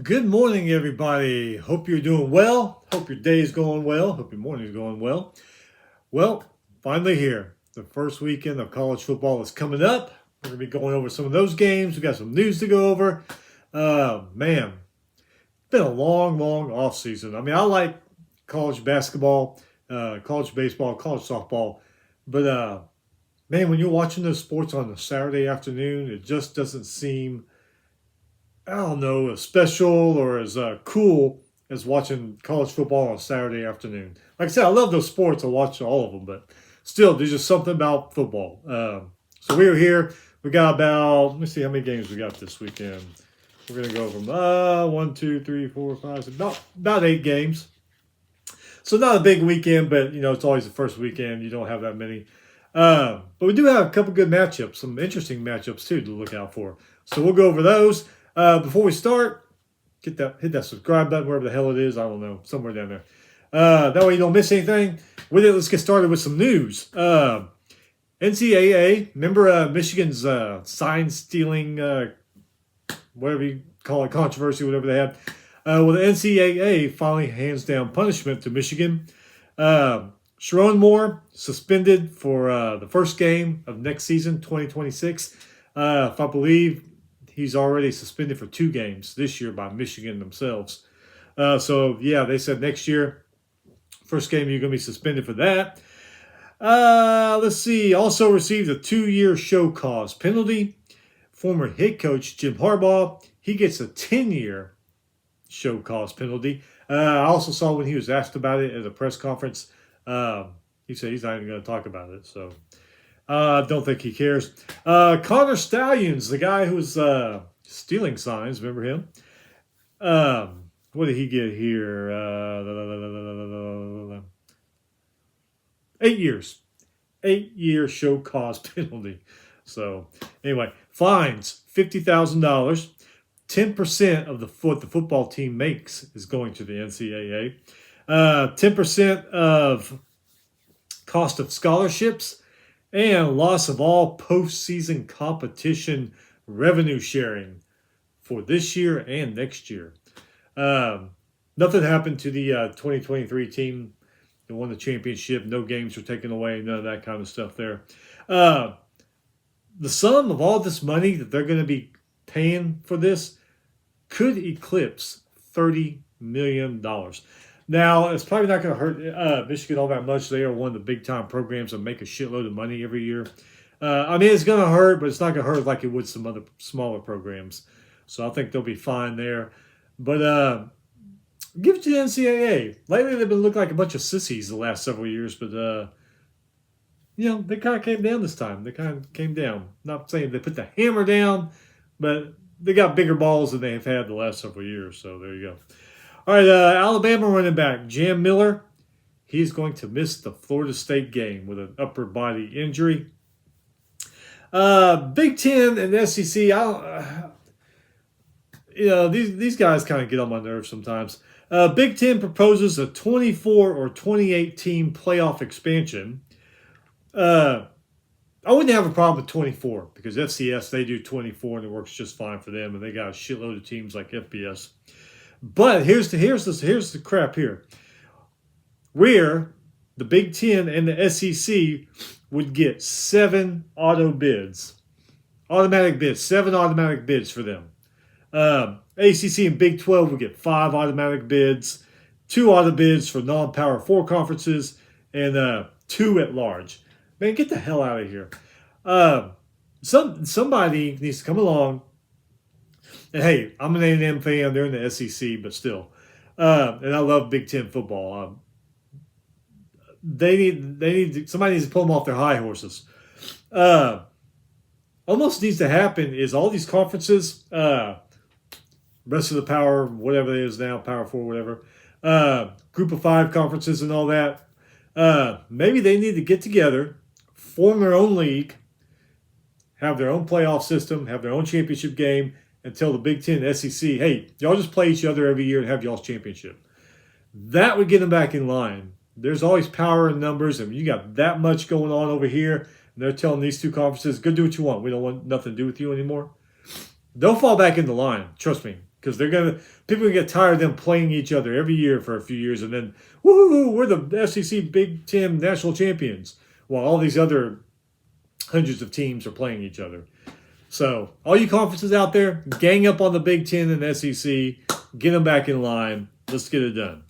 Good morning, everybody. Hope you're doing well. Hope your day is going well. Hope your morning is going well. Well, finally here. The first weekend of college football is coming up. We're going to be going over some of those games. We got some news to go over. Man, it's been a long off season. I mean, I like college basketball, college baseball, college softball, but man, when you're watching those sports on a Saturday afternoon, it just doesn't seem I don't know, as special or as cool as watching college football on Saturday afternoon. Like I said, I love those sports. I watch all of them, but still, there's just something about football. So we are here. We got let me see how many games we got this weekend. We're going to go from 1, 2, 3, 4, 5, 6, about 8 games. So not a big weekend, but, it's always the first weekend. You don't have that many. But we do have a couple good matchups, some interesting matchups, too, to look out for. So we'll go over those. Before we start, hit that subscribe button wherever the hell it is. I don't know, somewhere down there. That way you don't miss anything. With it, let's get started with some news. NCAA, remember Michigan's sign stealing, whatever you call it, controversy, whatever they had. Well, the NCAA finally hands down punishment to Michigan. Sharon Moore suspended for the first game of next season, 2026. If I believe, he's already suspended for 2 games this year by Michigan themselves. They said next year, first game, you're going to be suspended for that. Let's see. Also received a 2-year show cause penalty. Former head coach Jim Harbaugh, he gets a 10-year show cause penalty. I also saw when he was asked about it at a press conference, he said he's not even going to talk about it. So I don't think he cares. Connor Stallions, the guy who was stealing signs, remember him? What did he get here? 8 years. 8-year show cause penalty. So anyway, fines $50,000. 10% of what the football team makes is going to the NCAA. 10% of cost of scholarships and loss of all postseason competition revenue sharing for this year and next year. Nothing happened to the 2023 team that won the championship. No games were taken away, none of that kind of stuff there. The sum of all this money that they're going to be paying for this could eclipse $30 million. Now, it's probably not going to hurt Michigan all that much. They are one of the big-time programs that make a shitload of money every year. It's going to hurt, but it's not going to hurt like it would some other smaller programs. So I think they'll be fine there. But give it to the NCAA. Lately, they've been looking like a bunch of sissies the last several years, but they kind of came down this time. They kind of came down. Not saying they put the hammer down, but they got bigger balls than they've had the last several years. So there you go. All right, Alabama running back Jam Miller. He's going to miss the Florida State game with an upper body injury. Big Ten and SEC. These guys kind of get on my nerves sometimes. Big Ten proposes a 24 or 28 team playoff expansion. I wouldn't have a problem with 24 because FCS, they do 24 and it works just fine for them, and they got a shitload of teams like FBS. But here's the crap here. Where the Big Ten and the SEC would get 7 automatic bids, 7 automatic bids for them. ACC and Big 12 would get 5 automatic bids, 2 auto bids for non-Power 4 conferences, and 2 at large. Man, get the hell out of here. Somebody needs to come along. And hey, I'm an A&M fan. They're in the SEC, but still. And I love Big Ten football. Somebody needs to pull them off their high horses. Almost needs to happen is all these conferences, rest of the Power, whatever it is now, Power 4, whatever, Group of 5 conferences and all that, maybe they need to get together, form their own league, have their own playoff system, have their own championship game, and tell the Big Ten and SEC, hey, y'all just play each other every year and have y'all's championship. That would get them back in line. There's always power in numbers, and you got that much going on over here, and they're telling these 2 conferences, go do what you want. We don't want nothing to do with you anymore. They'll fall back into line, trust me, because people get tired of them playing each other every year for a few years, and then woohoo, we're the SEC Big Ten national champions, while all these other hundreds of teams are playing each other. So all you conferences out there, gang up on the Big Ten and SEC, get them back in line. Let's get it done.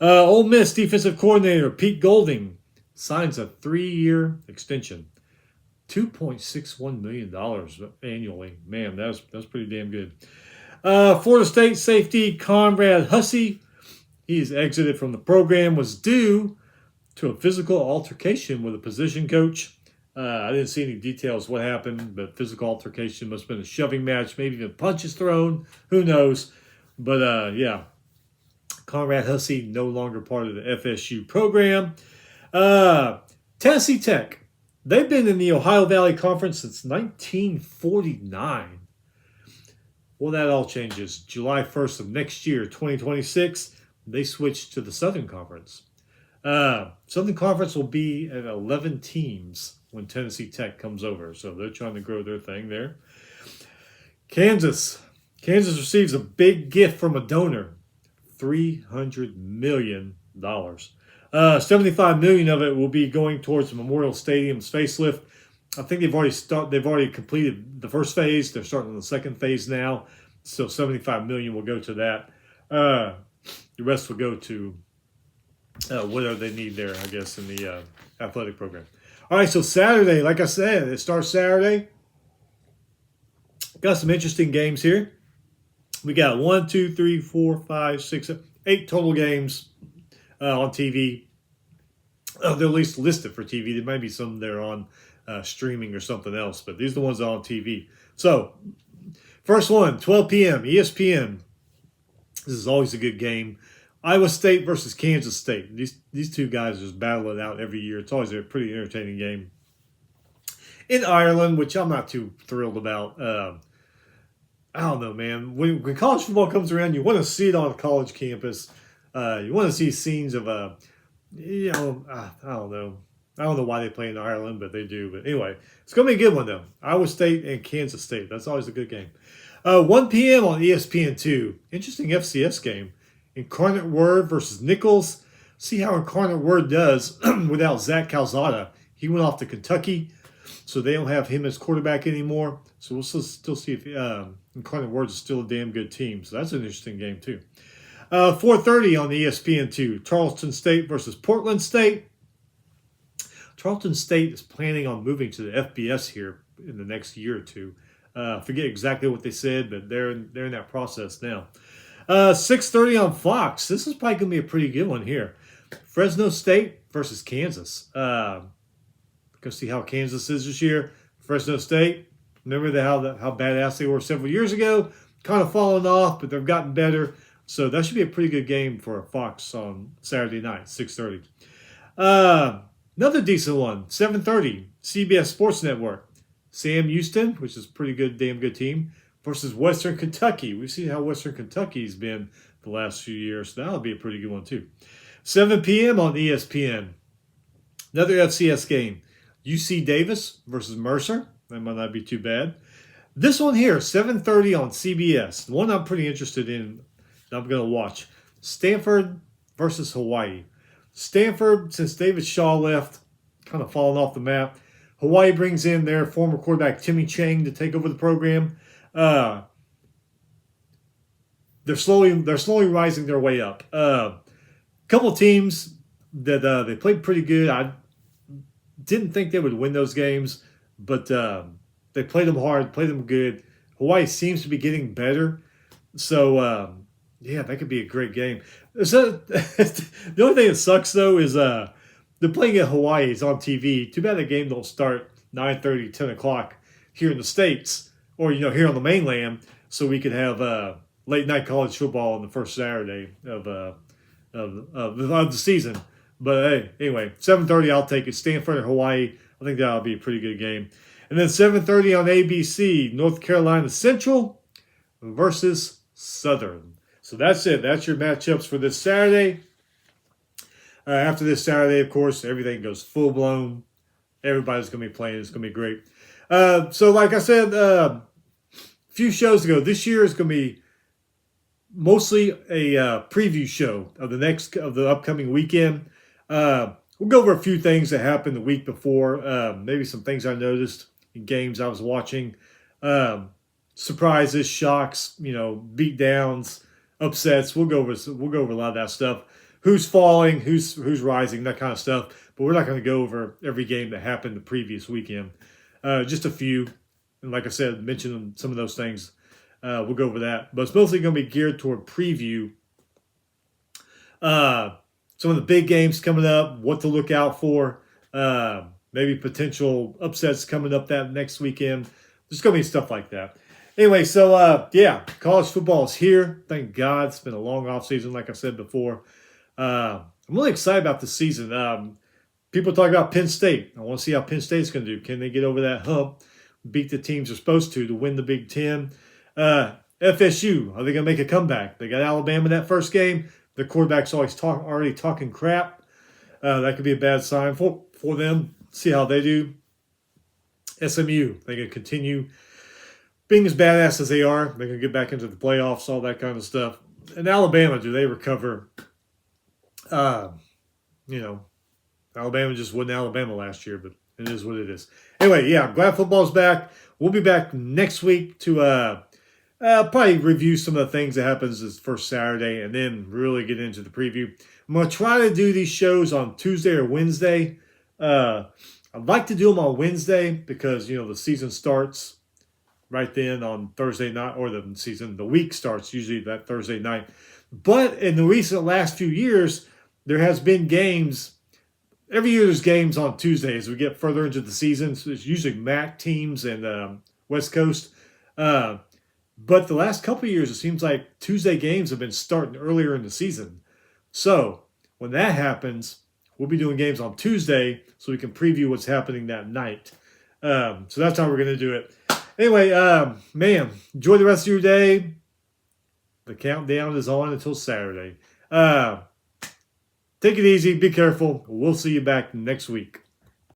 Ole Miss defensive coordinator Pete Golding signs a 3-year extension, $2.61 million annually. Man, that's pretty damn good. Florida State safety Conrad Hussey, he's exited from the program, was due to a physical altercation with a position coach. I didn't see any details what happened, but physical altercation must have been a shoving match, maybe even punches thrown. Who knows? But yeah, Conrad Hussey no longer part of the FSU program. Tennessee Tech, they've been in the Ohio Valley Conference since 1949. Well, that all changes. July 1st of next year, 2026, they switch to the Southern Conference. Southern Conference will be at 11 teams when Tennessee Tech comes over. So they're trying to grow their thing there. Kansas receives a big gift from a donor, $300 million. $75 million of it will be going towards the Memorial Stadium's facelift. I think they've already completed the first phase. They're starting the second phase now. So $75 million will go to that. The rest will go to whatever they need there, I guess, in the athletic program. All right, so Saturday, like I said, it starts Saturday. Got some interesting games here. We got 1, 2, 3, 4, 5, 6, 8 total games on TV. They're at least listed for TV. There might be some there on streaming or something else, but these are the ones on TV. So, first one, 12 p.m., ESPN. This is always a good game. Iowa State versus Kansas State. These two guys just battle it out every year. It's always a pretty entertaining game. In Ireland, which I'm not too thrilled about. I don't know, man. When college football comes around, you want to see it on a college campus. You want to see scenes of, I don't know. I don't know why they play in Ireland, but they do. But anyway, it's going to be a good one, though. Iowa State and Kansas State. That's always a good game. 1 p.m. on ESPN2. Interesting FCS game. Incarnate Word versus Nichols. See how Incarnate Word does without Zach Calzada. He went off to Kentucky, so they don't have him as quarterback anymore. So we'll still see if Incarnate Word is still a damn good team. So that's an interesting game, too. 4:30 on ESPN2. Charleston State versus Portland State. Charleston State is planning on moving to the FBS here in the next year or two. I forget exactly what they said, but they're in that process now. 6:30 on Fox. This is probably going to be a pretty good one here. Fresno State versus Kansas. Go see how Kansas is this year. Fresno State, remember how badass they were several years ago? Kind of fallen off, but they've gotten better. So that should be a pretty good game for Fox on Saturday night, 6:30. Another decent one, 7:30, CBS Sports Network. Sam Houston, which is a pretty good, damn good team, versus Western Kentucky. We've seen how Western Kentucky's been the last few years. So that'll be a pretty good one, too. 7 p.m. on ESPN. Another FCS game. UC Davis versus Mercer. That might not be too bad. This one here, 7:30 on CBS. The one I'm pretty interested in, I'm going to watch. Stanford versus Hawaii. Stanford, since David Shaw left, kind of fallen off the map. Hawaii brings in their former quarterback, Timmy Chang, to take over the program. They're slowly rising their way up. Couple teams that they played pretty good. I didn't think they would win those games, but they played them hard, played them good. Hawaii seems to be getting better. So, yeah, that could be a great game. So, the only thing that sucks, though, is they're playing at Hawaii. It's on TV. Too bad the game don't start 9:30, 10 o'clock here in the States or, here on the mainland, so we could have late-night college football on the first Saturday of the season. But, hey, anyway, 7:30, I'll take it. Stanford and Hawaii, I think that'll be a pretty good game. And then 7:30 on ABC, North Carolina Central versus Southern. So that's it. That's your matchups for this Saturday. After this Saturday, of course, everything goes full-blown. Everybody's going to be playing. It's going to be great. So like I said a few shows ago, this year is going to be mostly a preview show of the upcoming weekend. We'll go over a few things that happened the week before, maybe some things I noticed in games I was watching, surprises, shocks, beat downs, upsets. We'll go over a lot of that stuff. Who's falling, who's rising, that kind of stuff. But we're not going to go over every game that happened the previous weekend. Just a few, and like I said, mention some of those things. We'll go over that, but it's mostly going to be geared toward preview. Some of the big games coming up, what to look out for, maybe potential upsets coming up that next weekend. There's going to be stuff like that. Anyway, so college football is here. Thank God. It's been a long off season, like I said before. I'm really excited about this season. People talk about Penn State. I want to see how Penn State's going to do. Can they get over that hump, beat the teams they're supposed to win the Big Ten? FSU, are they going to make a comeback? They got Alabama in that first game. The quarterback's already talking crap. That could be a bad sign for them. See how they do. SMU, they can continue being as badass as they are. They can get back into the playoffs, all that kind of stuff. And Alabama, do they recover? Alabama just wasn't Alabama last year, but it is what it is. Anyway, I'm glad football's back. We'll be back next week to probably review some of the things that happens this first Saturday and then really get into the preview. I'm going to try to do these shows on Tuesday or Wednesday. I'd like to do them on Wednesday because, the season starts right then on Thursday night, or the week starts usually that Thursday night. But in the recent last few years, there has been games. Every year there's games on Tuesday as we get further into the season. So it's usually MAC teams and West Coast. But the last couple of years, it seems like Tuesday games have been starting earlier in the season. So when that happens, we'll be doing games on Tuesday so we can preview what's happening that night. So that's how we're going to do it. Anyway, enjoy the rest of your day. The countdown is on until Saturday. Take it easy. Be careful. We'll see you back next week.